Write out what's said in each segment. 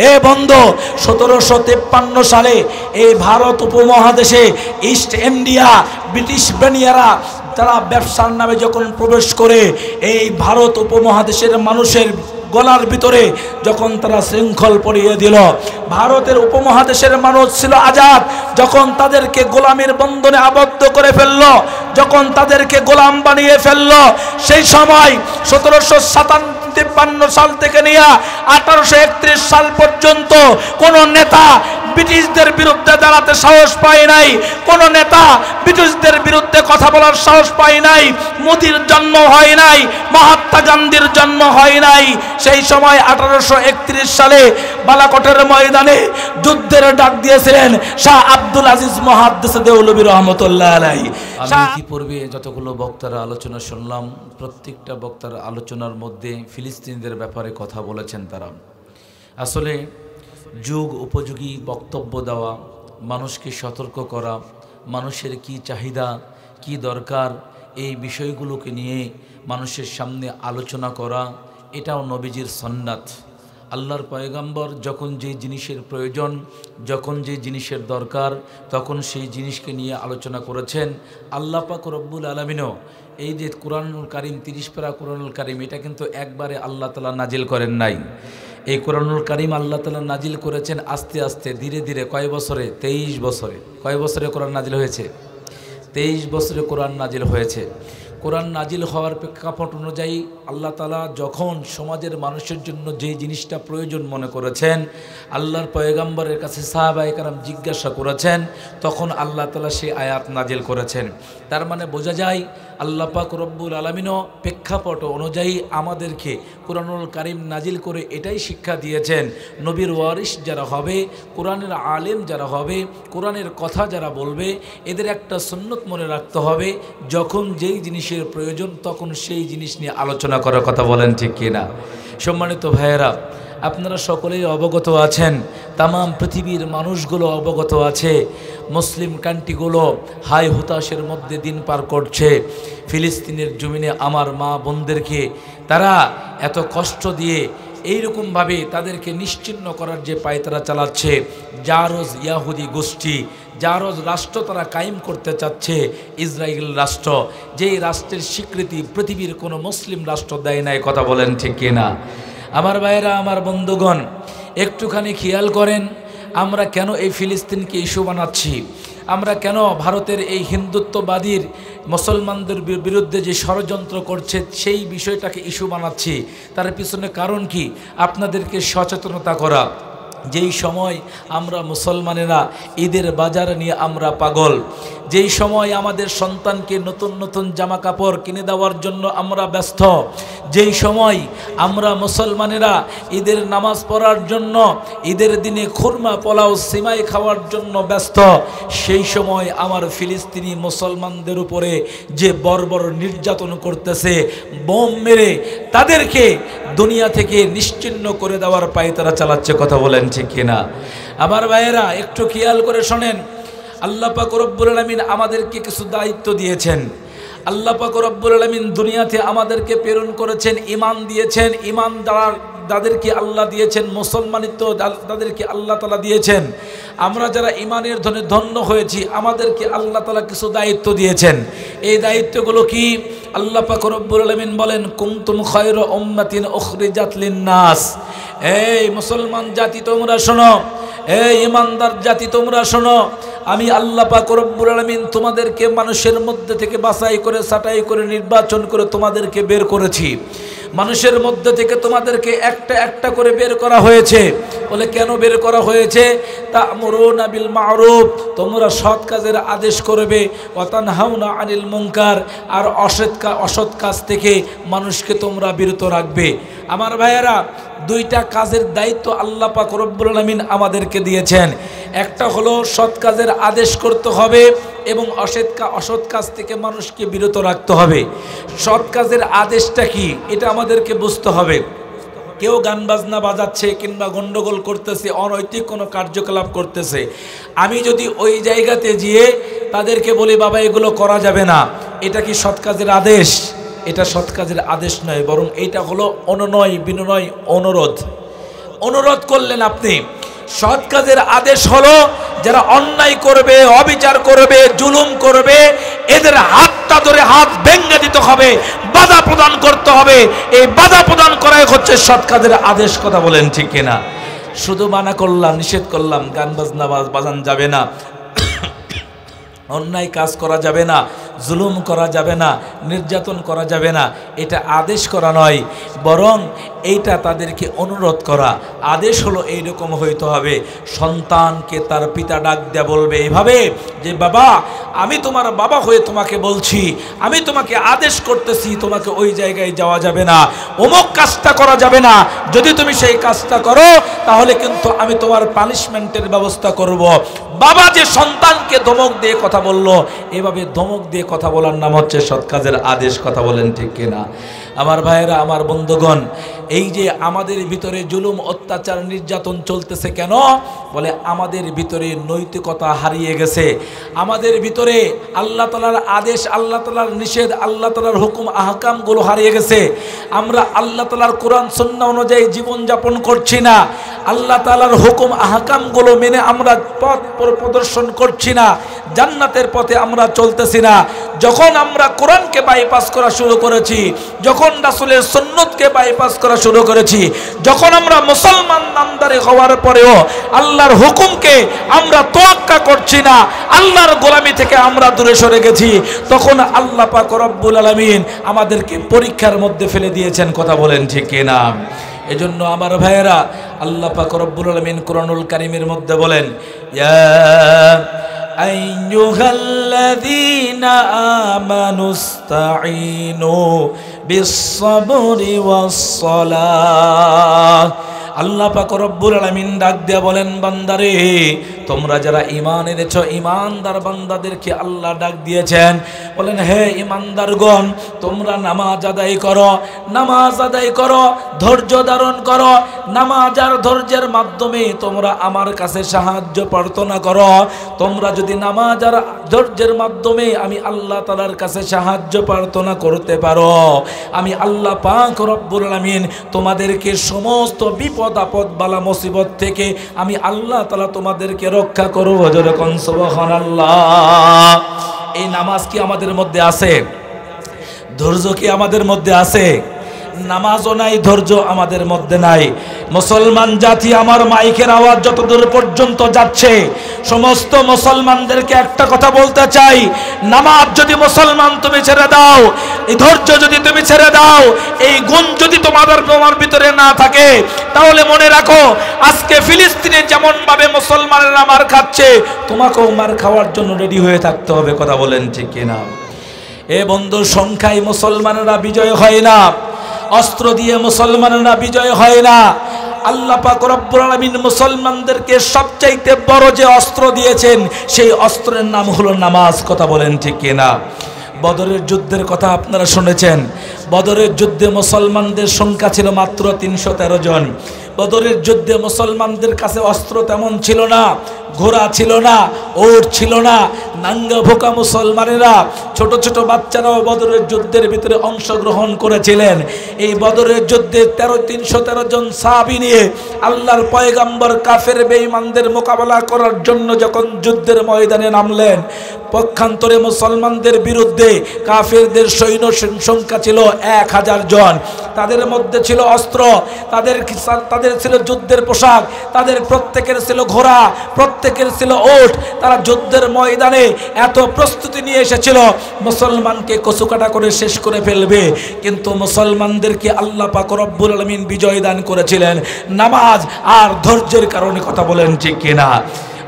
এ বন্ধু 1753 সালে এই ভারত উপমহাদেশে ইস্ট ইন্ডিয়া ব্রিটিশ বানিয়ারা তারা ব্যবসার নামে যখন প্রবেশ করে এই ভারত উপমহাদেশের মানুষের গলার ভিতরে যখন তারা শৃঙ্খল পরিয়ে দিল, ভারতের উপমহাদেশের মানুষ ছিল আজাদ। যখন তাদেরকে গোলামের বন্ধনে আবদ্ধ করে ফেললো, যখন তাদেরকে গোলাম বানিয়ে ফেললো, সেই সময় 1757 সাল থেকে নিয়ে 1831 সাল পর্যন্ত কোন নেতা ব্রিটিশদের বিরুদ্ধে দাঁড়াতে সাহস পায় নাই, কোন নেতা ব্রিটিশদের বিরুদ্ধে কথা বলার সাহস পায় নাই। মোদির জন্ম হয় নাই, মহাত্মা গান্ধীর জন্ম হয় নাই। সেই সময় 1831 সালে বালাকোটের ময়দানে যুদ্ধের ডাক দিয়েছিলেন শাহ আব্দুল আজিজ মুহাদ্দিস দেওলভী রহমতুল্লাহ আলাইহি। আমি ইতিপূর্বে যতগুলো বক্তার আলোচনা শুনলাম, প্রত্যেকটা বক্তার আলোচনার মধ্যে ফিলিস্তিনিদের ব্যাপারে কথা বলেছেন। তারা আসলে যুগ উপযোগী বক্তব্য দেওয়া, মানুষকে সতর্ক করা, মানুষের কি চাহিদা কি দরকার এই বিষয়গুলোকে নিয়ে মানুষের সামনে আলোচনা করা, এটাও নবীজির সুন্নাত। আল্লাহর পয়গম্বর যখন যে জিনিসের প্রয়োজন, যখন যে জিনিসের দরকার, তখন সেই জিনিসকে নিয়ে আলোচনা করেছেন। আল্লাহ পাক রব্বুল আলামিনও এই যে কুরআনুল কারীম 30 পারা কুরআনুল কারীম, এটা কিন্তু একবারে আল্লাহ তাআলা নাজিল করেন নাই। এই কুরআনুল কারীম আল্লাহ তাআলা নাজিল করেছেন আস্তে আস্তে, ধীরে ধীরে। কয় বছরে? 23 বছরে। কয় বছরে কোরআন নাজিল হয়েছে? 23 বছরে কোরআন নাজিল হয়েছে। কোরআন নাজিল হওয়ার প্রেক্ষাপট অনুযায়ী আল্লাহ তাআলা যখন সমাজের মানুষের জন্য যে জিনিসটা প্রয়োজন মনে করেছেন, আল্লাহর পয়গম্বরের কাছে সাহাবায়ে কেরাম জিজ্ঞাসা করেছেন, তখন আল্লাহ তাআলা সেই আয়াত নাজিল করেছেন। তার মানে বোঝা যায় আল্লাহ পাক রব্বুল আলামিনও প্রেক্ষাপট অনুযায়ী আমাদেরকে কুরআনুল কারীম নাজিল করে এটাই শিক্ষা দিয়েছেন, নবীর ওয়ারিস যারা হবে, কোরআনের আলেম যারা হবে, কোরআনের কথা যারা বলবে, এদের একটা সুন্নত মনে রাখতে হবে, যখন যেই জিনিসের প্রয়োজন তখন সেই জিনিস নিয়ে আলোচনা করার কথা। বলেন ঠিক কিনা? সম্মানিত ভাইয়েরা, আপনারা সকলেই অবগত আছেন, তামাম পৃথিবীর মানুষগুলো অবগত আছে, মুসলিম কান্ট্রিগুলো হাই হুতাশের মধ্যে দিন পার করছে। ফিলিস্তিনের জমিনে আমার মা বোনদেরকে তারা এত কষ্ট দিয়ে এইরকমভাবে তাদেরকে নিশ্চিহ্ন করার যে পায়তারা চালাচ্ছে, জারজ ইয়াহুদি গোষ্ঠী, জারজ রাষ্ট্র তারা কায়েম করতে চাচ্ছে, ইসরায়েল রাষ্ট্র, যেই রাষ্ট্রের স্বীকৃতি পৃথিবীর কোনো মুসলিম রাষ্ট্র দেয় নাই। কথা বলেন ঠিক কিনা? আমার ভাইয়েরা, আমার বন্ধুগণ, একটুখানি খেয়াল করেন, আমরা কেন এই ফিলিস্তিনকে ইস্যু বানাচ্ছি? আমরা কেন ভারতের এই হিন্দুত্ববাদীর মুসলমানদের বিরুদ্ধে যে ষড়যন্ত্র করছে সেই বিষয়টাকে ইস্যু বানাচ্ছি? তার পিছনে কারণ কি? আপনাদেরকে সচেতনতা করা। যেই সময় আমরা মুসলমানেরা ঈদের বাজার নিয়ে আমরা পাগল, যেই সময় আমাদের সন্তানকে নতুন নতুন জামা কাপড় কিনে দেওয়ার জন্য আমরা ব্যস্ত, যেই সময় আমরা মুসলমানেরা ঈদের নামাজ পড়ার জন্য, ঈদের দিনে খুরমা পোলাও সিমাই খাওয়ার জন্য ব্যস্ত, সেই সময় আমার ফিলিস্তিনি মুসলমানদের উপরে যে বর্বর নির্যাতন করতেছে, বোম মেরে তাদেরকে দুনিয়া থেকে নিশ্চিহ্ন করে দেওয়ার পায়তারা চালাচ্ছে। কথা বলেন ঠিক কিনা? আমার ভাইয়েরা, একটু খেয়াল করে শোনেন, আল্লাহ পাক রব্বুল আলামিন আমাদেরকে কিছু দায়িত্ব দিয়েছেন। আল্লাহ পাক রব্বুল আলামিন দুনিয়াতে আমাদেরকে প্রেরণ করেছেন, ঈমান দিয়েছেন, ঈমান তাদেরকে আল্লাহ দিয়েছেন, মুসলমানিত্ব তাদেরকে আল্লাহ তাআলা দিয়েছেন। আমরা যারা ঈমানের ধনে ধন্য হয়েছি, আমাদেরকে আল্লাহ তাআলা কিছু দায়িত্ব দিয়েছেন। এই দায়িত্বগুলো কি? আল্লাহ পাক রব্বুল আলামিন বলেন, কুনতুম খায়রা উম্মাতিন উখরিজাত লিন-নাস। এই মুসলমান জাতি তোমরা শোনো, এই ঈমানদার জাতি তোমরা শোনো, আমি আল্লাহ পাক রব্বুল আলামিন তোমাদেরকে মানুষের মধ্যে থেকে বাছাই করে, ছাঁটাই করে, নির্বাচন করে তোমাদেরকে বের করেছি। মানুষের মধ্যে থেকে তোমাদেরকে একটা একটা করে বের করা হয়েছে। বলে কেন বের করা হয়েছে? তা'মুরুনা বিল মা'রুফ, তোমরা সৎ কাজের আদেশ করবে, ওয়া তানহাউনা আনিল মুনকার, আর অসৎ কাজ থেকে মানুষকে তোমরা বিরত রাখবে। আমার ভাইয়েরা, দুইটা কাজের দায়িত্ব আল্লাহ পাক রব্বুল আলামিন আমাদেরকে দিয়েছেন। একটা হলো সৎ কাজের আদেশ করতে হবে এবং অসৎ কাজ থেকে মানুষকে বিরত রাখতে হবে। সৎ কাজের আদেশটা কি এটা আমাদেরকে বুঝতে হবে। কেউ গান বাজনা বাজাচ্ছে কিংবা গন্ডগোল করতেছে, অনৈতিক কোনো কার্যকলাপ করতেছে, আমি যদি ওই জায়গাতে গিয়ে তাদেরকে বলি বাবা এগুলো করা যাবে না, এটা কি সৎ কাজের আদেশ? এটা সৎ কাজের আদেশ নয়, বরং এটা হলো অনুনয় বিনয় অনুরোধ। অনুরোধ করলেন আপনি। সৎ কাজের আদেশ হলো যারা অন্যায় করবে, অবিচার করবে, জুলুম করবে, এদের হাতটা ধরে হাত ভেঙে দিতে হবে, বাধা প্রদান করতে হবে। এই বাধা প্রদান করাই হচ্ছে সৎ কাজের আদেশ। কথা বলেন ঠিক কিনা? শুধু মানা করলাম, নিষেধ করলাম, গান বাজনা বাজান যাবে না, অন্যায় কাজ করা যাবে না, জুলুম করা যাবে না, নির্যাতন করা যাবে না, এটা আদেশ করা নয়, বরং এইটা তাদেরকে অনুরোধ করা। আদেশ হলো এইরকম হইতে হবে, সন্তানকে তার পিতা ডাক দেয়া বলবে এইভাবে যে বাবা, আমি তোমার বাবা হয়ে তোমাকে বলছি, আমি তোমাকে আদেশ করতেছি, তোমাকে ওই জায়গায় যাওয়া যাবে না, অমুক কাজটা করা যাবে না, যদি তুমি সেই কাজটা করো তাহলে কিন্তু আমি তোমার পানিশমেন্টের ব্যবস্থা করব। বাবা যে সন্তানকে ধমক দিয়ে কথা বলল, এভাবে ধমক দিয়ে কথা বলার নাম হচ্ছে সৎ কাজের আদেশ। কথা বলেন ঠিক কিনা? আমার ভাইয়েরা, আমার বন্ধুগণ, এই যে আমাদের ভিতরে জুলুম, অত্যাচার, নির্যাতন চলতেছে কেন? বলে আমাদের ভিতরে নৈতিকতা হারিয়ে গেছে, আমাদের ভিতরে আল্লাহ তাআলার আদেশ, আল্লাহ তাআলার নিষেধ, আল্লাহ তাআলার হুকুম আহকামগুলো হারিয়ে গেছে। আমরা আল্লাহ তাআলার কোরআন সুন্নাহ অনুযায়ী জীবনযাপন করছি না, আল্লাহ তাআলার হুকুম আহকামগুলো মেনে আমরা পথ প্রদর্শন করছি না, জান্নাতের পথে আমরা চলতেছি না। যখন আমরা কোরআনকে বাইপাস করা শুরু করেছি, যখন রাসূলের সুন্নতকে বাইপাস করা শুরু করেছি, যখন আমরা মুসলমান নামদারি হওয়ার পরেও আল্লাহর হুকুমকে আমরা তোয়াক্কা করছি না, আল্লাহর গোলামি থেকে আমরা দূরে সরে গেছি, তখন আল্লাহ পাক রব্বুল আলামিন আমাদেরকে পরীক্ষার মধ্যে ফেলে দিয়েছেন। কথা বলেন ঠিক কিনা? এজন্য আমার ভাইয়েরা, আল্লাহ পাক রব্বুল আলামিন কোরআনুল কারীমের মধ্যে বলেন, ইয়া আইয়ুহাল্লাযীনা আমানুস্তাঈনু বিস-সাবরি ওয়াস-সালাহ। আল্লাহ পাক রব্বুল আলামিন ডাক দিয়া বলেন, বান্দারে, তোমরা যারা ঈমান এনেছো, ঈমানদার বান্দাদেরকে আল্লাহ ডাক দিয়েছেন, বলেন হে ঈমানদারগণ, তোমরা নামাজ আদায় করো, নামাজ আদায় করো, ধৈর্য ধারণ করো, নামাজ আর ধৈর্যের মাধ্যমে তোমরা আমার কাছে সাহায্য প্রার্থনা করো। তোমরা যদি নামাজ আর ধৈর্যের মাধ্যমে আমি আল্লাহ তাআলার কাছে সাহায্য প্রার্থনা করতে পারো, আমি আল্লাহ পাক রব্বুল আলামিন তোমাদেরকে সমস্ত বিপদ আপদ বালা মুসিবত থেকে আমি আল্লাহ তাআলা তোমাদেরকে রক্ষা করব। যেরকম সুবহানাল্লাহ। এই নামাজ কি আমাদের মধ্যে আছে? ধৈর্য কি আমাদের মধ্যে আছে? নামাজও নাই, ধৈর্য আমাদের মধ্যে নাই। মুসলমান জাতি, আমার মাইকের আওয়াজ যতদূর পর্যন্ত যাচ্ছে, সমস্ত মুসলমানদেরকে একটা কথা বলতে চাই, নামাজ যদি মুসলমান তুমি ছেড়ে দাও, এই ধৈর্য যদি তুমি ছেড়ে দাও, এই গুণ যদি তোমার ভিতরে না থাকে, তাহলে মনে রাখো, আজকে ফিলিস্তিনে যেমন ভাবে মুসলমানেরা মার খাচ্ছে, তোমাকেও মার খাওয়ার জন্য রেডি হয়ে থাকতে হবে। কথা বলেন ঠিক কিনা? এ বন্ধু, সংখ্যায় মুসলমানেরা বিজয় হয় না, অস্ত্র দিয়ে মুসলমানেরা বিজয় হয় না। আল্লাহ পাক রব্বুল আলামিন মুসলমানদেরকে সবচাইতে বড় যে অস্ত্র দিয়েছেন, সেই অস্ত্রের নাম হলো নামাজ। কথা বলেন ঠিক কিনা? বদরের যুদ্ধের কথা আপনারা শুনেছেন। বদরের যুদ্ধে মুসলমানদের সংখ্যা ছিল মাত্র 313 জন। বদরের যুদ্ধে মুসলমানদের কাছে অস্ত্র তেমন ছিল না, ঘোড়া ছিল না, ওট ছিল না, নাঙ্গা ভোকা মুসলমানেরা, ছোট ছোট বাচ্চারাও বদরের যুদ্ধের ভিতরে অংশগ্রহণ করেছিলেন। এই বদরের যুদ্ধে 313 জন সাহাবী নিয়ে আল্লাহর পয়গম্বর কাফের বেঈমানদের মোকাবেলা করার জন্য যখন যুদ্ধের ময়দানে নামলেন, পক্ষান্তরে মুসলমানদের বিরুদ্ধে কাফেরদের সৈন্য সংখ্যা ছিল 1000 জন। তাদের মধ্যে ছিল অস্ত্র, তাদের ছিল যুদ্ধের পোশাক, তাদের প্রত্যেকের ছিল ঘোড়া, প্রত্যেকের ছিল ওট। তারা যুদ্ধের ময়দানে এত প্রস্তুতি নিয়ে এসেছিল মুসলমানকে কচুকাটা করে শেষ করে ফেলবে, কিন্তু মুসলমানদেরকে আল্লাহ পাক রব্বুল আলামিন বিজয় দান করেছিলেন নামাজ আর ধৈর্যের কারণে। কথা বলেন ঠিক কিনা?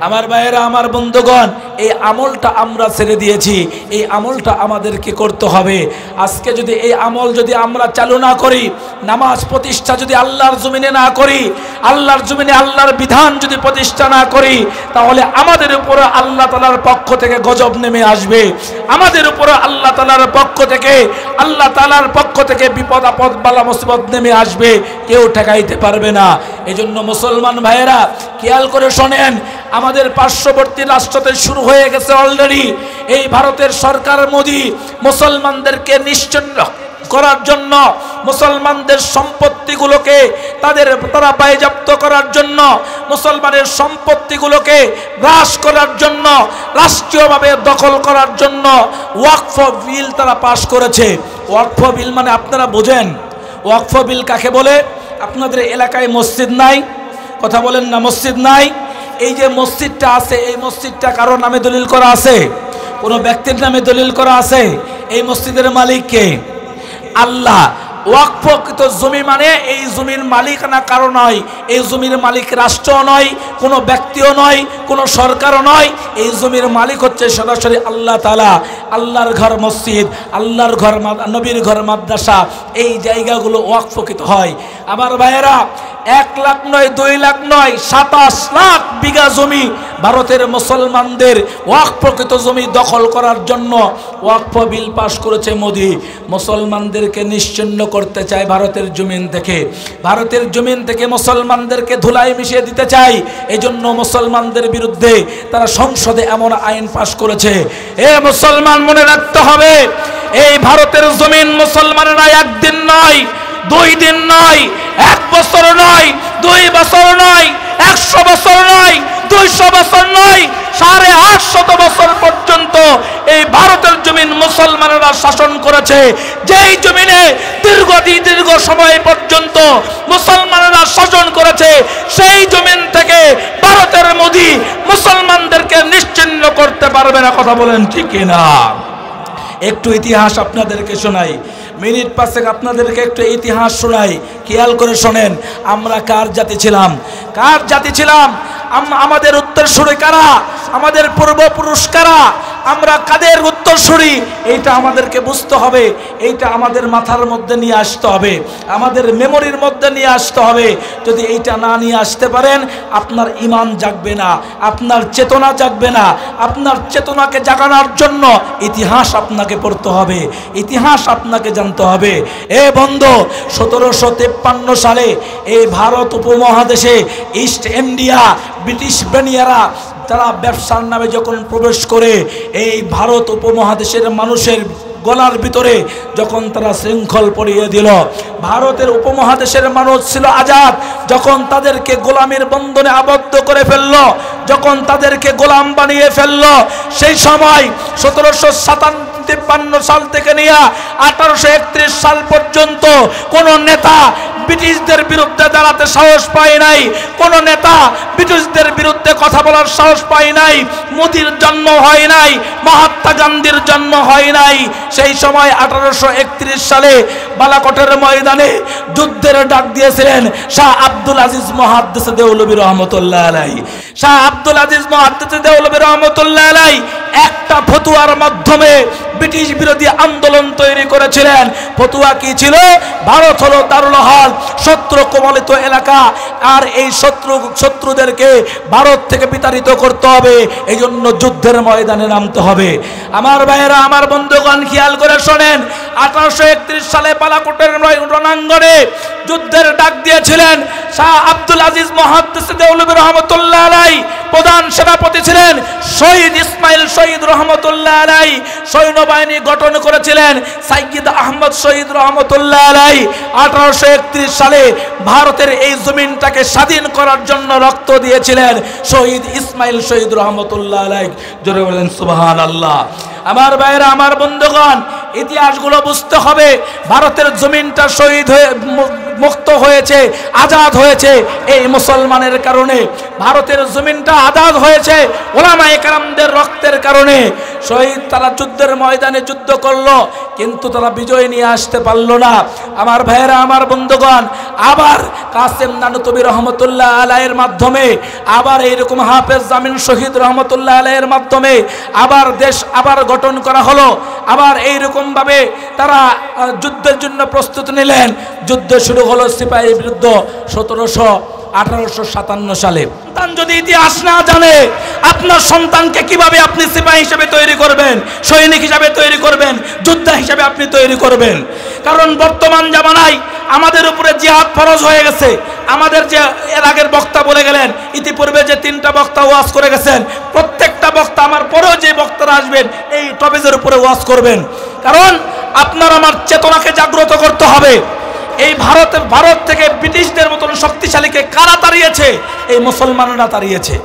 আমার ভাইয়েরা, আমার বন্ধুগণ, এই আমলটা আমরা ছেড়ে দিয়েছি, এই আমলটা আমাদেরকে করতে হবে। আজকে যদি এই আমল যদি আমরা চালু না করি, নামাজ প্রতিষ্ঠা যদি আল্লাহর জমিনে না করি, আল্লাহর জমিনে আল্লাহর বিধান যদি প্রতিষ্ঠা না করি, তাহলে আমাদের উপরে আল্লাহ তাআলার পক্ষ থেকে গজব নেমে আসবে, আমাদের উপরে আল্লাহ তাআলার পক্ষ থেকে বিপদ আপদ বালা মুসিবত নেমে আসবে, কেউ ঠেকাইতে পারবে না। এজন্য মুসলমান ভাইয়েরা খেয়াল করে শোনেন, আমাদের পার্শ্ববর্তী রাষ্ট্রতে শুরু হয়ে গেছে অলরেডি। এই ভারতের সরকার মোদি মুসলমানদেরকে নিশ্চিহ্ন করার জন্য, মুসলমানদের সম্পত্তিগুলোকে তারা বাজেয়াপ্ত করার জন্য, মুসলমানের সম্পত্তিগুলোকে গ্রাস করার জন্য, রাষ্ট্রীয়ভাবে দখল করার জন্য ওয়াকফ বিল তারা পাশ করেছে। ওয়াকফ বিল মানে আপনারা বোঝেন ওয়াকফ বিল কাকে বলে? আপনাদের এলাকায় মসজিদ নাই, কথা বলেন না, মসজিদ নাই। এই যে মসজিদটা আছে, এই মসজিদটা কারো নামে দলিল করা আছে? কোনো ব্যক্তির নামে দলিল করা আছে? এই মসজিদের মালিক কে? আল্লাহ। ওয়াকফকৃত জমি মানে এই জমির মালিকানা কারো নয়, এই জমির মালিক রাষ্ট্রও নয়, কোনো ব্যক্তিও নয়, কোনো সরকারও নয়। এই জমির মালিক হচ্ছে সরাসরি আল্লাহ তাআলা। আল্লাহর ঘর মসজিদ, আল্লাহর ঘর, নবীর ঘর মাদ্রাসা, এই জায়গাগুলো ওয়াকফকৃত হয়। আমার ভাইয়েরা, 1 লাখ নয়, 2 লাখ নয়, 27 লাখ বিঘা জমি ভারতের মুসলমানদের ওয়াকফকৃত জমি দখল করার জন্য ওয়াকফ বিল পাশ করেছে মোদি। মুসলমানদেরকে নিশ্চিহ্ন করতে চায় ভারতের জমিন থেকে, ভারতের জমিন থেকে মুসলমানদেরকে ধুলায় মিশিয়ে দিতে চায়। এই জন্য মুসলমানদের বিরুদ্ধে তারা সংসদে এমন আইন পাশ করেছে। এ মুসলমান, মনে রাখতে হবে, এই ভারতের জমিন মুসলমানেরা একদিন নয়, 2 দিন নয়, 1 বছর নয়, 2 বছর নয়, 100 বছর নয়, 200 বছর নয়, 850 বছর পর্যন্ত এই ভারতের জমিন মুসলমানেরা শাসন করেছে। যেই জমিনে দীর্ঘ সময় পর্যন্ত মুসলমানেরা শাসন করেছে, সেই জমিন থেকে ভারতের মোদি মুসলমানদেরকে নিশ্চিহ্ন করতে পারবে না। কথা বলেন ঠিক কিনা? একটু ইতিহাস আপনাদেরকে শোনাই, মিনিট 5 আপনাদেরকে একটু ইতিহাস শোনাই, খেয়াল করে শোনেন। আমরা কার জাতি ছিলাম? কার জাতি ছিলাম? আমাদের উত্তরসূরি কারা? আমাদের পূর্বপুরুষ কারা? আমরা কাদের উত্তরসূরি? এইটা আমাদেরকে বুঝতে হবে, এইটা আমাদের মাথার মধ্যে নিয়ে আসতে হবে, আমাদের মেমোরির মধ্যে নিয়ে আসতে হবে। যদি এইটা না নিয়ে আসতে পারেন, আপনার ঈমান জাগবে না, আপনার চেতনা জাগবে না। আপনার চেতনাকে জাগানোর জন্য ইতিহাস আপনাকে পড়তে হবে, ইতিহাস আপনাকে জানতে হবে। এ বন্ধু, 1753 সালে এই ভারত উপমহাদেশে ইস্ট ইন্ডিয়া ব্রিটিশ বানিয়ারা তারা ব্যবসার নামে যখন প্রবেশ করে এই ভারত উপমহাদেশের মানুষের গলার ভিতরে যখন তারা শৃঙ্খল পরিয়ে দিল, ভারতের উপমহাদেশের মানুষ ছিল আজাদ। যখন তাদেরকে গোলামের বন্ধনে আবদ্ধ করে ফেলল, যখন তাদেরকে গোলাম বানিয়ে ফেলল, সেই সময় 1753 সাল থেকে নিয়ে 1831 সাল পর্যন্ত কোন নেতা ব্রিটিশদের বিরুদ্ধে দাঁড়াতে সাহস পায় নাই, কোন নেতা ব্রিটিশদের বিরুদ্ধে কথা বলার সাহস পায় নাই। মোদির জন্ম হয় নাই, মহাত্মা গান্ধীর জন্ম হয় নাই। সেই সময় 1831 সালে বালাকোটের ময়দানে যুদ্ধের ডাক দিয়েছিলেন শাহ আব্দুল আজিজ মুহাদ্দিস দেওলভী রহমতুল্লাহ আলাইহি। শাহ আব্দুল আজিজ মুহাদ্দিস দেওলভী রহমতুল্লাহ আলাইহি একটা ফতুয়ার মাধ্যমে ব্রিটিশ বিরোধী আন্দোলন তৈরি করেছিলেন। ফতুয়া কি ছিল? ভারত হলো দারুল হরব, শত্রু কবলিত এলাকা, আর এই শত্রুদেরকে ভারত থেকে বিতাড়িত করতে হবে, এই জন্য যুদ্ধের ময়দানে নামতে হবে। আমার ভাইয়েরা, আমার বন্ধুগণ, খেয়াল করে শোনেন। 1831 সালে বালাকোটের রণাঙ্গনে যুদ্ধের ডাক দিয়েছিলেন শাহ আব্দুল আজিজ মুহাদ্দিস দেওলভী রহমতুল্লাহ আলাইহি। প্রধান সেনাপতি ছিলেন শহীদ ইসমাইল শহীদ রহমতুল্লাহ আলাইহি। সৈন্যবাহিনী গঠন করেছিলেন সাইয়্যিদ আহমদ শহীদ রহমতুল্লাহ আলাইহি। 1831 সালে ভারতের এই জমিনটাকে স্বাধীন করার জন্য রক্ত দিয়েছিলেন শহীদ ইসমাইল শহীদ রহমতুল্লাহ আলাইহি। জোরে বলেন সুবহানাল্লাহ। আমার ভাইয়েরা, আমার বন্ধুগণ, ইতিহাসগুলো বুঝতে হবে। ভারতের জমিনটা শহীদ হয়ে মুক্ত হয়েছে, আজাদ হয়েছে এই মুসলমানের কারণে। ভারতের জমিনটা আজাদ হয়েছে ওলামায়ে কেরামদের রক্তের কারণে। শহীদ তারা যুদ্ধের ময়দানে যুদ্ধ করলো, কিন্তু তারা বিজয় নিয়ে আসতে পারলো না। আমার ভাইয়েরা, আমার বন্ধুগণ, আবার কাসেম নানুতুবি রহমতুল্লাহ আলাইহির মাধ্যমে, আবার এইরকম হাফেজ জামিন শহীদ রহমতুল্লাহ আলাইহির মাধ্যমে আবার দেশ আবার গঠন করা হলো। আবার এইরকম ভাবে তারা যুদ্ধের জন্য প্রস্তুতি নিলেন। যুদ্ধ শুরু হলো সিপাহী বিরুদ্ধ 1857 সালে। সন্তান যদি ইতিহাস না জানে, আপনার সন্তানকে কিভাবে আপনি সিপাহী হিসেবে তৈরি করবেন, সৈনিক হিসেবে তৈরি করবেন, যোদ্ধা হিসেবে আপনি তৈরি করবেন? কারণ বর্তমান জামানায় আমাদের উপরে জিহাদ ফরজ হয়ে গেছে। আমাদের যে এর আগের বক্তা বলে গেলেন, ইতিপূর্বে যে 3টা বক্তা ওয়াজ করে গেছেন, প্রত্যেকটা বক্তা আমার পরেও যে বক্তারা আসবেন এই টপিকের উপরে ওয়াজ করবেন। কারণ আপনার আমার চেতনাকে জাগ্রত করতে হবে। এই ভারত থেকে ব্রিটিশদের মতন শক্তিশালীকে কারা তাড়িয়েছে? এই মুসলমানরা তাড়িয়েছে।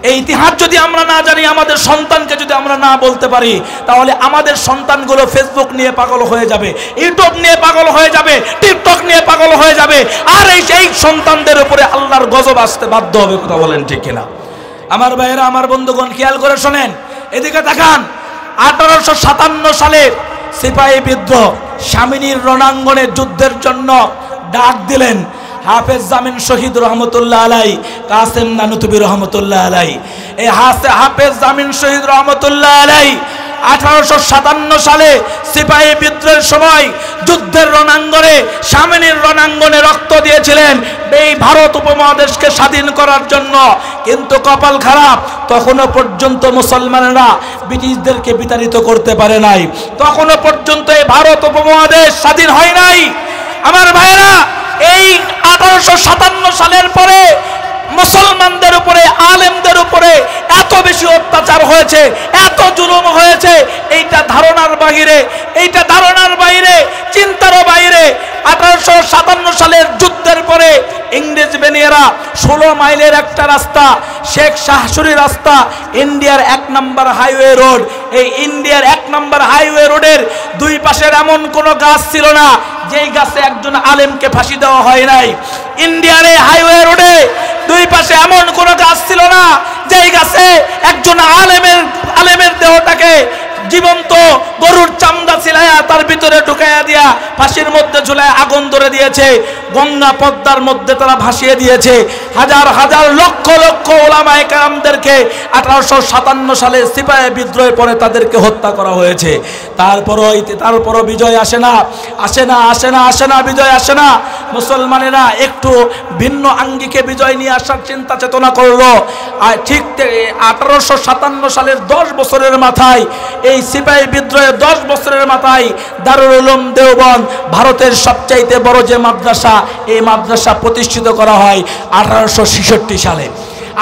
এই ইতিহাস যদি আমরা না জানি, আমাদের সন্তানকে যদি আমরা না বলতে পারি, তাহলে আমাদের সন্তানগুলো ফেসবুক নিয়ে পাগল হয়ে যাবে, ইউটিউব নিয়ে পাগল হয়ে যাবে, টিকটক নিয়ে পাগল হয়ে যাবে, আর সেই সন্তানদের উপরে আল্লাহর গজব আসতে বাধ্য হবে। কথা বলেন ঠিক কিনা? আমার ভাইয়েরা, আমার বন্ধুগণ, খেয়াল করে শোনেন, এদিকে তাকান। 1857 সালে সিপাহী বিদ্রোহ, সামিনীর রণাঙ্গনে যুদ্ধের জন্য ডাক দিলেন হাফেজ জামিন শহীদ রহমতুল্লাহ আলাই, কাসেম নানুতুবি রহমতুল্লাহ আলাই। এই হাফেজ জামিন শহীদ রহমতুল্লাহ আলাই 1857 সালে সিপাহী বিদ্রোহের সময় যুদ্ধের রণাঙ্গনে, সামিনীর রণাঙ্গনে রক্ত দিয়েছিলেন এই ভারত উপমহাদেশকে স্বাধীন করার জন্য। কিন্তু কপাল খারাপ, তখনো পর্যন্ত মুসলমানেরা ব্রিটিশদেরকে বিতাড়িত করতে পারে নাই, তখনো পর্যন্ত এই ভারত উপমহাদেশ স্বাধীন হয় নাই। আমার ভাইয়েরা, এই 1857 সালের পরে মুসলমানদের উপরে, আলেমদের উপরে এত বেশি অত্যাচার হয়েছে, এত জুলুম হয়েছে, এইটা ধারণার বাইরে, এইটা ধারণার বাইরে, চিন্তারও বাইরে। 1857 সালের যুদ্ধের পরে ইংরেজ বেনিয়ারা 16 মাইলের একটা রাস্তা, শেখ শাহসুরি রাস্তা, ইন্ডিয়ার 1 নম্বর হাইওয়ে রোড, এই ইন্ডিয়ার 1 নম্বর হাইওয়ে রোডের দুই পাশের এমন কোনো গাছ ছিল না যেই গাছে একজন আলেমকে ফাঁসি দেওয়া হয় নাই। ইন্ডিয়ার এই হাইওয়ে রোডে দুই পাশে এমন কোনো গাছ ছিল না যেই গাছে একজন আলেমের দেহটাকে জীবন্ত গরুর চামড়া ছিলাইয়া তার ভিতরে ঢুকাইয়া দিয়া ফাঁসির মধ্যে ঝুলায় আগুন ধরে দিয়েছে। গঙ্গা পদ্মার মধ্যে তারা ভাসিয়ে দিয়েছে হাজার হাজার লক্ষ লক্ষ ওলামায়ে কেরামদেরকে। 1857 সালে সিপাহী বিদ্রোহের পরে তাদেরকে হত্যা করা হয়েছে। তারপরও বিজয় আসে না, বিজয় আসে না। মুসলমানেরা একটু ভিন্ন আঙ্গিকে বিজয় নিয়ে আসার চিন্তা চেতনা করলো। আর ঠিক 1857 সালের 10 বছরের মাথায়, এই সিপাহী বিদ্রোহের 10 বছরের মাথায় দারুল উলুম দেওবন্দ, ভারতের সবচাইতে বড় যে মাদ্রাসা, এই মাদ্রাসা প্রতিষ্ঠিত করা হয় 1866 সালে।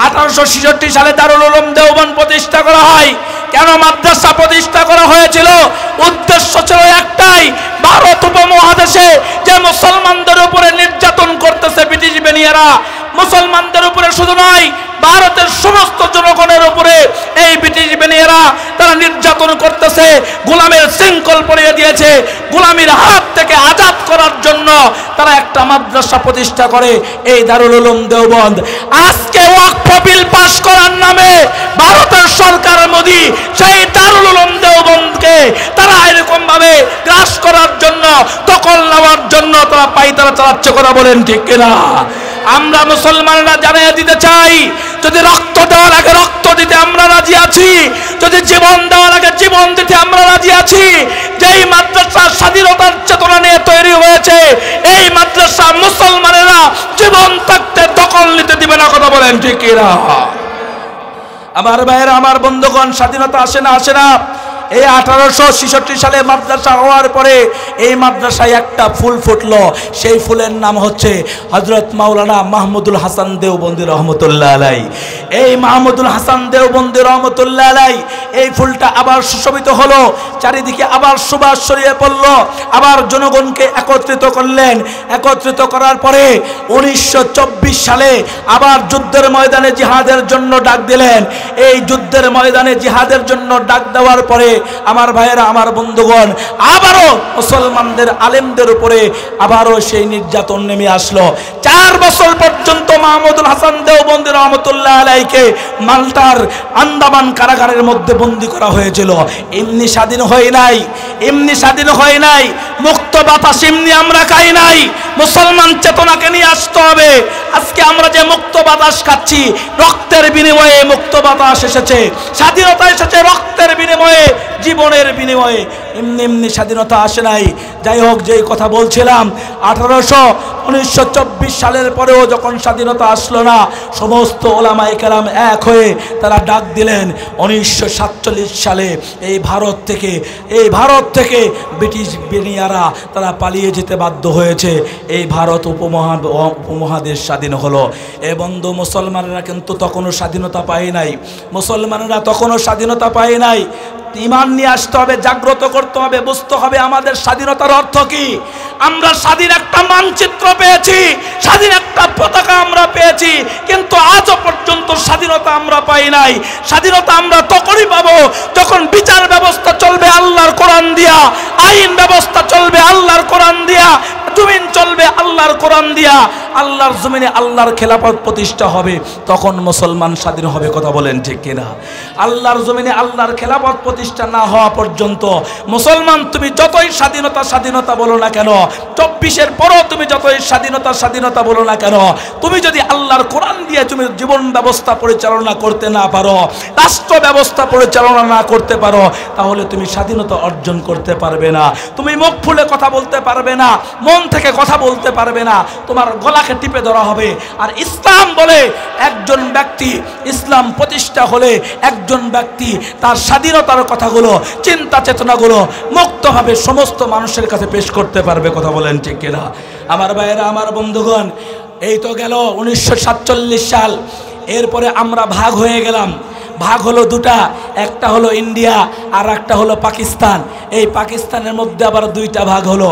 1866 সালে দারুল উলুম দেওবন্দ প্রতিষ্ঠা করা হয়। কেন মাদ্রাসা প্রতিষ্ঠা করা হয়েছিল? উদ্দেশ্য ছিল একটাই, ভারত উপমহাদেশে যে মুসলমানদের উপরে নির্যাতন করতেছে ব্রিটিশ বেনিয়ারা, মুসলমানদের উপরে শুধু নয়, ভারতের সমস্ত জনগণের উপরে এই ব্রিটিশ বেনিয়ারা তারা নির্যাতন করতেছে, গোলামের শৃঙ্খল পরিয়ে দিয়েছে। গোলামীর হাত থেকে আজাদ করার জন্য তারা একটা মাদ্রাসা প্রতিষ্ঠা করে, এই দারুল উলুম দেওবন্দ। আজকে ওয়াকফ বিল পাস করার নামে ভারতের সরকার মোদি সেই দারুল উলুম দেওবন্দকে তারা এরকম ভাবে গ্রাস করার জন্য, দখল নেওয়ার জন্য তারা পায়তারা চালাচ্ছে। কথা বলেন ঠিক কিনা? আমরা মুসলমানরা জানিয়ে দিতে চাই, যদি রক্ত দেওয়ার আগে রক্ত দিতে আমরা রাজি আছি, যদি জীবন দেওয়ার আগে জীবন দিতে আমরা রাজি আছি। যেই মাদ্রাসা স্বাধীনতার চেতনা নিয়ে তৈরি হয়েছে, এই মাদ্রাসা মুসলমানেরা জীবন থাকতে দখল নিতে দিবে না। কথা বলেন ঠিক কিনা? আমার ভাইয়েরা, আমার বন্ধুগণ, স্বাধীনতা আসে না। এই 1866 সালে মাদ্রাসা হওয়ার পরে এই মাদ্রাসায় একটা ফুল ফুটলো, সেই ফুলের নাম হচ্ছে হযরত মাওলানা মাহমুদুল হাসান দেওবন্দি রহমতুল্লাহ আলাই। এই মাহমুদুল হাসান দেওবন্দি রহমতুল্লাহ আলাই, এই ফুলটা আবার সুশোভিত হলো, চারিদিকে আবার সুবাস ছড়িয়ে পড়লো, আবার জনগণকে একত্রিত করলেন। একত্রিত করার পরে 1924 সালে আবার যুদ্ধের ময়দানে জিহাদের জন্য ডাক দিলেন। এই যুদ্ধের ময়দানে জিহাদের জন্য ডাক দেওয়ার পরে আমার ভাইয়েরা, আমার বন্ধুগণ, আবারও মুসলমানদের আলেমদের উপরে আবারও সেই নির্যাতন নেমে আসলো। 4 বছর পর্যন্ত মাহমুদুল হাসান দেওবন্দি রহমতুল্লাহ আলাইকে মাল্টার আন্দামান কারাগারের মধ্যে বন্দী করা হয়েছিল। এমনি স্বাধীন হয় নাই, মুক্ত বাতাস এমনি আমরা খাই নাই। মুসলমান চেতনাকে নিয়ে আসতে হবে। আজকে আমরা যে মুক্ত বাতাস খাচ্ছি, রক্তের বিনিময়ে মুক্ত বাতাস এসেছে, স্বাধীনতা এসেছে রক্তের বিনিময়ে, জীবনের বিনিময়ে। এমনি স্বাধীনতা আসে নাই যাই হোক, যেই কথা বলছিলাম, 1924 সালের পরেও যখন স্বাধীনতা আসলো না, সমস্ত ওলামায়ে কেরাম এক হয়ে তারা ডাক দিলেন 1947 সালে এই ভারত থেকে ব্রিটিশ বেনিয়ারা তারা পালিয়ে যেতে বাধ্য হয়েছে। এই ভারত উপমহাদেশ স্বাধীন হলো। এ বন্ধু, মুসলমানরা কিন্তু তখনও স্বাধীনতা পায় নাই। ঈমান নিয়ে আসতে হবে, জাগ্রত করতে হবে, বুঝতে হবে আমাদের স্বাধীনতার অর্থ কি। আমরা স্বাধীন একটা মানচিত্র পেয়েছি, স্বাধীন একটা পতাকা আমরা পেয়েছি, কিন্তু আজও পর্যন্ত স্বাধীনতা আমরা পাই নাই। স্বাধীনতা আমরা তখনই পাবো যখন বিচার ব্যবস্থা চলবে আল্লাহর কোরআন দিয়া, আইন ব্যবস্থা চলবে আল্লাহর কোরআন দিয়া, জমিন চলবে আল্লাহর কোরআন দিয়া, আল্লাহর জমিনে আল্লাহর খেলাফত প্রতিষ্ঠা হবে, তখন মুসলমান স্বাধীন হবে। কথা বলেন ঠিক কিনা? আল্লাহর জমিনে আল্লাহর খেলাফত প্রতিষ্ঠা না হওয়া পর্যন্ত মুসলমান তুমি যতই স্বাধীনতা বলো না কেন, 24-এর পরও তুমি যতই স্বাধীনতা বলো না কেন, তুমি যদি আল্লাহর কোরআন দিয়ে তুমি জীবন ব্যবস্থা পরিচালনা করতে না পারো, রাষ্ট্র ব্যবস্থা পরিচালনা না করতে পারো, তাহলে তুমি স্বাধীনতা অর্জন করতে পারবে না। তুমি মুখ খুলে কথা বলতে পারবে না, মন থেকে কথা বলতে পারবে না, তোমার গলাকে টিপে ধরা হবে। আর ইসলাম বলে একজন ব্যক্তি, ইসলাম প্রতিষ্ঠা হলে একজন ব্যক্তি তার স্বাধীনতার কথাগুলো, চিন্তা চেতনাগুলো মুক্তভাবে সমস্ত মানুষের কাছে পেশ করতে পারবে। কথা বলেন ঠিক কিনা? আমার ভাইয়েরা, আমার বন্ধুগণ, এই তো গেল 1947 সাল। এরপরে আমরা ভাগ হয়ে গেলাম। ভাগ হলো দুটা, একটা হলো ইন্ডিয়া আর একটা হলো পাকিস্তান। এই পাকিস্তানের মধ্যে আবার দুইটা ভাগ হলো।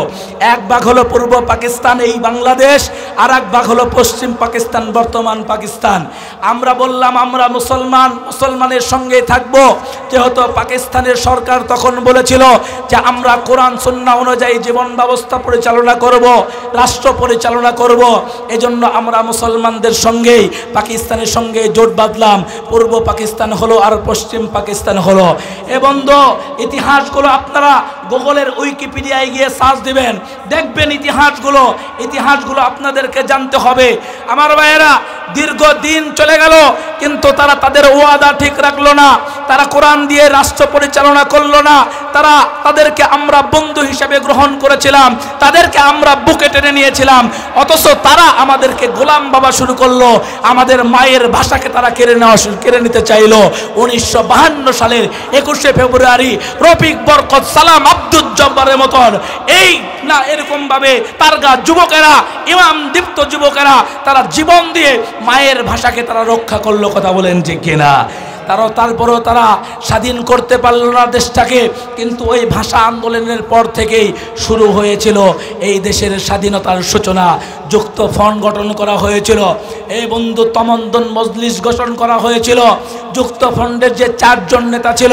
এক ভাগ হলো পূর্ব পাকিস্তান, এই বাংলাদেশ, আর এক ভাগ হলো পশ্চিম পাকিস্তান, বর্তমান পাকিস্তান। আমরা বললাম আমরা মুসলমানের সঙ্গে থাকবো, যেহেতু পাকিস্তানের সরকার তখন বলেছিল যে আমরা কোরআন সুন্নাহ অনুযায়ী জীবন ব্যবস্থা পরিচালনা করব, রাষ্ট্র পরিচালনা করব। এজন্য আমরা মুসলমানদের সঙ্গেই পাকিস্তানের সঙ্গে জোট বাঁধলাম। পূর্ব পাকিস্তান হলো আর পশ্চিম পাকিস্তান হলো। এ বন্ধু, ইতিহাসগুলো আপনারা গুগলের উইকিপিডিয়ায় গিয়ে সার্চ দিবেন, দেখবেন ইতিহাসগুলো আপনাদেরকে জানতে হবে। আমার ভাইয়েরা, দীর্ঘদিন চলে গেল, কিন্তু তারা তাদের ওয়াদা ঠিক রাখলো না। তারা কোরআন দিয়ে রাষ্ট্র পরিচালনা করলো না। তাদেরকে আমরা বন্ধু হিসেবে গ্রহণ করেছিলাম, তাদেরকে আমরা বুকে টেনে নিয়েছিলাম, অথচ তারা আমাদেরকে গোলাম বাবা শুরু করলো। আমাদের মায়ের ভাষাকে তারা কেড়ে নিতে চাইলো। 1952 সালের 21শে ফেব্রুয়ারি রফিক, বরকত, সালাম, আব্দুল জব্বারের মতন এরকম ভাবে তারগা যুবকেরা, ইমাম দীপ্ত যুবকেরা, তারা জীবন দিয়ে মায়ের ভাষাকে তারা রক্ষা করলো। কথা বলেন ঠিক কিনা? তারপরেও তারা স্বাধীন করতে পারল না দেশটাকে। কিন্তু ওই ভাষা আন্দোলনের পর থেকেই শুরু হয়েছিল এই দেশের স্বাধীনতার সূচনা। যুক্ত ফ্রন্ট গঠন করা হয়েছিল। এই বন্ধু, তমন্দন মজলিস গঠন করা হয়েছিল। যুক্ত ফ্রন্টের যে 4 জন নেতা ছিল,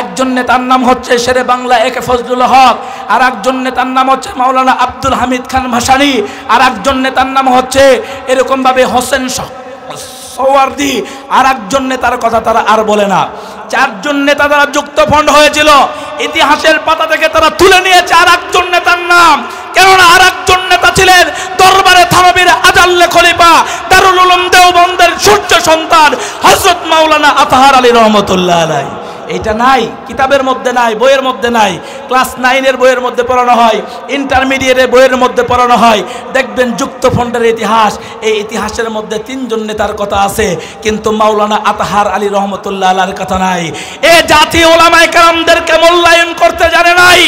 একজন নেতার নাম হচ্ছে শেরে বাংলা একে ফজলুল হক, আর একজন নেতার নাম হচ্ছে মাওলানা আব্দুল হামিদ খান ভাসানী, আর একজন নেতার নাম হচ্ছে এরকমভাবে হোসেন সওয়ার্দি, আর একজন নেতার কথা তারা আর বলে না। 4 জন নেতা তারা যুক্ত ফ্রন্ট হয়েছিল। ইতিহাসের পাতা থেকে তারা তুলে নিয়েছে আর একজন নেতার নাম, কেননা আর একজন নেতা ছিলেন দরবারে থানবীর আজাল্লে খলিফা, দারুল উলুম দেওবন্দের সূর্য সন্তান হযরত মাওলানা আতহার আলী রহমতুল্লাহ আলাইহি। এটা নাই, কিতাবের মধ্যে নাই, বইয়ের মধ্যে নাই। ক্লাস 9-এর বইয়ের মধ্যে পড়ানো হয়, ইন্টারমিডিয়েটের বইয়ের মধ্যে পড়ানো হয়। দেখবেন যুক্ত ফ্রন্টের ইতিহাস, এই ইতিহাসের মধ্যে 3 জন নেতার কথা আছে, কিন্তু মাওলানা আতহার আলী রহমতুল্লাহ আলাইহির কথা নাই। এ জাতি ওলামায়ে কেরামদেরকে মূল্যায়ন করতে জানে নাই।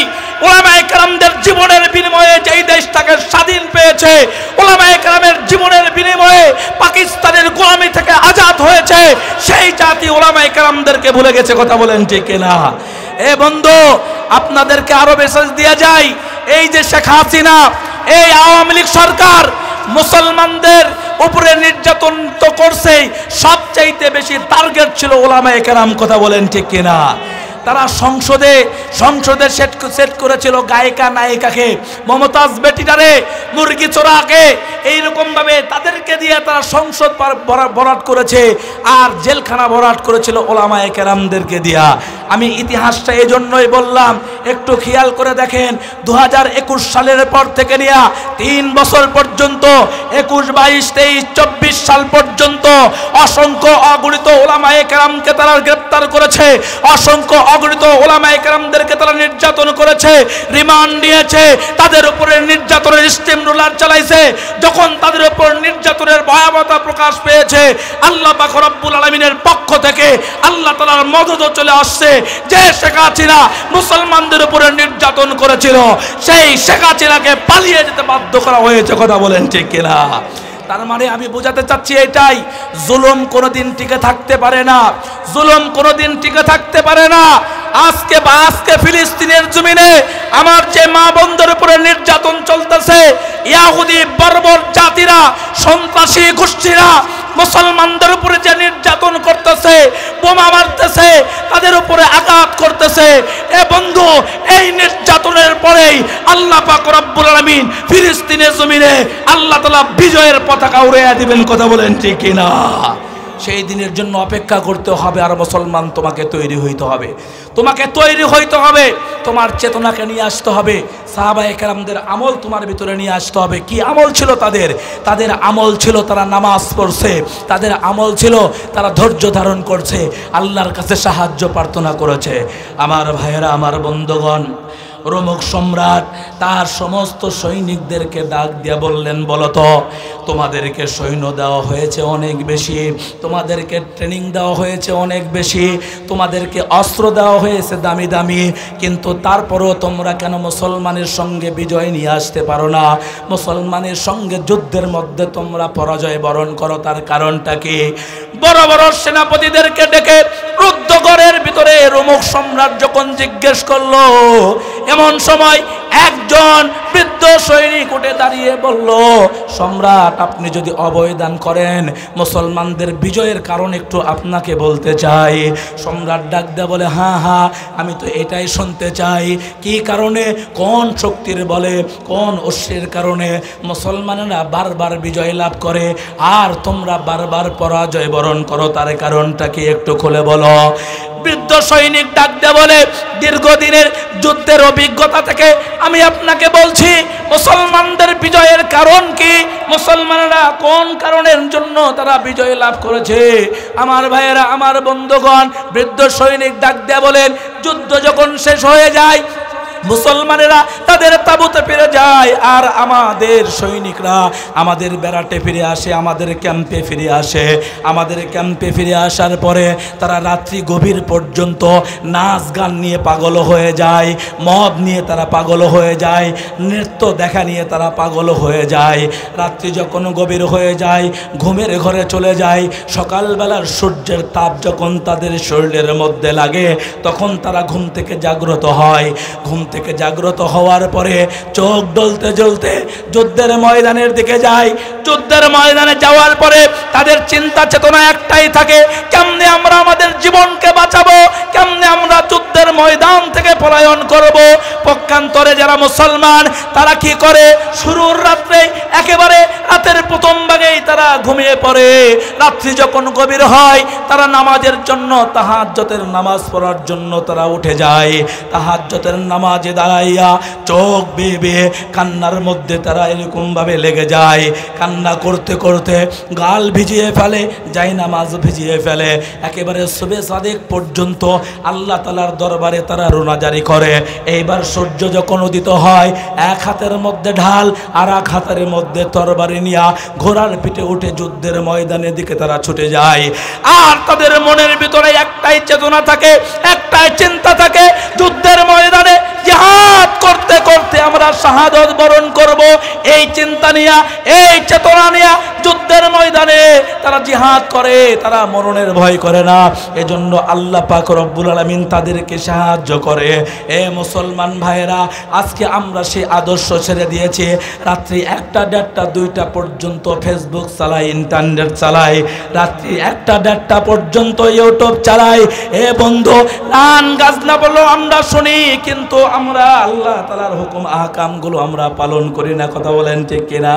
ওলামায়ে কেরামদের জীবনের বিনিময়ে যেই দেশটাকে স্বাধীন পেয়েছে, ওলামায়ে কেরামের জীবনের বিনিময়ে পাকিস্তানের গোলামি থেকে আজাদ হয়েছে, সেই জাতি ওলামায়ে কেরামদেরকে ভুলে গেছে। কথা বলেন ঠিক না? এ বন্ধু, আপনাদেরকে আরো মেসেজ দিয়ে যায়, এই যে শেখ হাসিনা, এই আওয়ামী লীগ সরকার মুসলমানদের উপরে নির্যাতন তো করছে, সবচাইতে বেশি টার্গেট ছিল ওলামায়ে কেরাম। কথা বলেন ঠিক কিনা? তারা সংসদে সেট করেছিল গায়িকা নায়িকাকে, মমতাজ বেটিটারে, মুরগি চোরাকে, এইরকম ভাবে তাদেরকে দিয়ে তারা সংসদ ভরাট করেছে, আর জেলখানা ভরাট করেছিল ওলামায়ে কেরামদেরকে দিয়া। আমি ইতিহাসটা এই জন্যই বললাম, একটু খেয়াল করে দেখেন 2021 সালের পর থেকে নিয়ে 3 বছর পর্যন্ত 21, 22, 23, 24 সাল পর্যন্ত অসংখ্য অগণিত ওলামায়ে কেরামকে তারা গ্রেফতার করেছে, অসংখ্য অগণিত ওলামায়ে কেরামদেরকে তারা নির্যাতন করেছে, রিমান্ড নিয়েছে, তাদের উপরে নির্যাতনের স্টিম রোলার চালাইছে। যখন তাদের উপর নির্যাতনের ভয়াবহতা প্রকাশ পেয়েছে, আল্লাহ পাক রব্বুল আলামিনের পক্ষ থেকে আল্লাহ তাআলার মদদ চলে আসছে। যে শেখ হাসিনা মুসলমানদের উপরে নির্যাতন করেছিল, সেই শেখ হাসিনাকে পালিয়ে যেতে বাধ্য করা হয়েছে। কথা বলেন ঠিক কিনা? তার মানে আমি বোঝাতে চাচ্ছি এটাই, জুলুম কোনোদিন টিকে থাকতে পারে না, জুলুম কোনোদিন টিকে থাকতে পারে না। আজকে ফিলিস্তিনের জমিনে আমার যে মা বোনদের উপরে নির্যাতন চলতেছে, ইহুদি বর্বর জাতিরা, সন্ত্রাসী গোষ্ঠীরা মুসলমানদের উপরে যে নির্যাতন করতেছে, বোমা মারতেছে, তাদের উপরে আঘাত করতেছে, এ বন্ধু, এই নির্যাতনের পরেই আল্লাহ পাক রব্বুল আলামিন ফিলিস্তিনের জমিনে আল্লাহ তাআলা বিজয়ের পতাকা উড়িয়ে দিবেন। কথা বলেন ঠিক কিনা? সেই দিনের জন্য অপেক্ষা করতে হবে। আর মুসলমান, তোমাকে তৈরি হইতে হবে, তোমাকে তৈরি হইতে হবে, তোমার চেতনাকে নিয়ে আসতে হবে। সাহাবায়ে কেরামদের আমল তোমার ভিতরে নিয়ে আসতে হবে। কি আমল ছিল তাদের? তাদের আমল ছিল তারা নামাজ পড়ছে, তাদের আমল ছিল তারা ধৈর্য ধারণ করছে, আল্লাহর কাছে সাহায্য প্রার্থনা করেছে। আমার ভাইয়েরা, আমার বন্ধুগণ, রোমক সম্রাট তার সমস্ত সৈনিকদেরকে ডাক দিয়ে বললেন, বলো তো, তোমাদেরকে সৈন্য দেওয়া হয়েছে অনেক বেশি, তোমাদেরকে ট্রেনিং দেওয়া হয়েছে অনেক বেশি, তোমাদেরকে অস্ত্র দেওয়া হয়েছে দামি দামি, কিন্তু তারপরেও তোমরা কেন মুসলমানের সঙ্গে বিজয় নিয়ে আসতে পারো না? মুসলমানের সঙ্গে যুদ্ধের মধ্যে তোমরা পরাজয় বরণ করো, তার কারণটা কি? বড় বড় সেনাপতিদেরকে ডেকে রুদ্ধঘরের ভিতরে রোমক সম্রাট যখন জিজ্ঞেস করলো, এমন সময় একজন বৃদ্ধ সৈনিক উঠে দাঁড়িয়ে বলল, সম্রাট, আপনি যদি অভয় দান করেন, মুসলমানদের বিজয়ের কারণ একটু আপনাকে বলতে চাই। সম্রাট ডাক দেয়া বলে, হ্যাঁ হ্যাঁ, আমি তো এটাই শুনতে চাই। কি কারণে, কোন শক্তির বলে, কোন অশ্বের কারণে মুসলমানেরা বারবার বিজয় লাভ করে আর তোমরা বারবার পরাজয় বরণ করো, তার কারণটা কি একটু খুলে বলো। বৃদ্ধ সৈনিক ডাক দিয়ে বলে, দীর্ঘদিনের যুদ্ধের অভিজ্ঞতা থেকে আমি আপনাকে বলছি, মুসলমানদের বিজয়ের কারণ কি, মুসলমানরা কোন কারণের জন্য তারা বিজয় লাভ করেছে। আমার ভাইয়েরা, আমার বন্ধুগণ, বৃদ্ধ সৈনিক ডাক দিয়ে বলেন, যুদ্ধ যখন শেষ হয়ে যায়, মুসলমানেরা তাদের তাঁবুতে ফিরে যায়, আর আমাদের সৈনিকরা আমাদের বেড়াতে ফিরে আসে, আমাদের ক্যাম্পে ফিরে আসে। আমাদের ক্যাম্পে ফিরে আসার পরে তারা রাত্রি গভীর পর্যন্ত নাচ গান নিয়ে পাগল হয়ে যায়, মদ নিয়ে তারা পাগল হয়ে যায়, নৃত্য দেখা নিয়ে তারা পাগল হয়ে যায়। রাত্রি যখন গভীর হয়ে যায়, ঘুমের ঘরে চলে যায়। সকালবেলার সূর্যের তাপ যখন তাদের শরীরের মধ্যে লাগে, তখন তারা ঘুম থেকে জাগ্রত হয়। ঘুম থেকে জাগ্রত হওয়ার পরে চোখ ডলতে জ্বলতে যুদ্ধের ময়দানের দিকে যায়। যুদ্ধের ময়দানে যাওয়ার পরে তাদের চিন্তা চেতনা একটাই থাকে, কেমনে আমরা আমাদের জীবনকে বাঁচাবো, কেমনে আমরা যুদ্ধের ময়দান থেকে পলায়ন করব। পক্ষান্তরে যারা মুসলমান, তারা কি করে, শুরুর রাত্রে একেবারে রাতের প্রথম ভাগেই তারা ঘুমিয়ে পড়ে। রাত্রি যখন গভীর হয়, তারা নামাজের জন্য, তাহাজ্জুদের নামাজ পড়ার জন্য তারা উঠে যায়। তাহাজ্জুদের নামাজে দাঁড়াইয়া চোখ বেয়ে বেয়ে কান্নার মধ্যে তারা এরকম ভাবে লেগে যায়। কান্না করতে করতে গাল ভিজিয়ে ফেলে, যাই নামাজ ভিজিয়ে ফেলে। একেবারে সুবে সাদেক পর্যন্ত আল্লাহ তাআলার দরবারে তারা রোনাজারি করে। এইবার সূর্য যখন উদিত হয়, এক হাতের মধ্যে ঢাল আর এক হাতের মধ্যে তরবারি নিয়া ঘোড়ার পিঠে উঠে যুদ্ধের ময়দানের দিকে তারা ছুটে যায়। আর তাদের মনের ভিতরে একটাই চেতনা থাকে, একটাই চিন্তা থাকে, যুদ্ধের ময়দানে জিহাদ করতে করতে আমরা শাহাদত বরণ করব। এই চিন্তা নিয়া, এই চেতনা নিয়া যুদ্ধের ময়দানে তারা জিহাদ করে, তারা মরণের ভয় করে না। এজন্য আল্লাহ পাক রব্বুল আলামিন তাদেরকে সাহায্য করে। এ মুসলমান ভাইয়েরা, আজকে আমরা সেই আদর্শ ছেড়ে দিয়েছি। রাত্রি 1টা, 1:30, 2টা পর্যন্ত ফেসবুক চালাই, ইন্টারনেট চালাই, রাত্রি 1টা, 1:30 পর্যন্ত ইউটিউব চালাই। এ বন্ধু, গান গাজনা বলো আমরা শুনি, কিন্তু আমরা আল্লাহ তাআলার হুকুম আহকামগুলো আমরা পালন করি না। কথা বলেন ঠিক কিনা?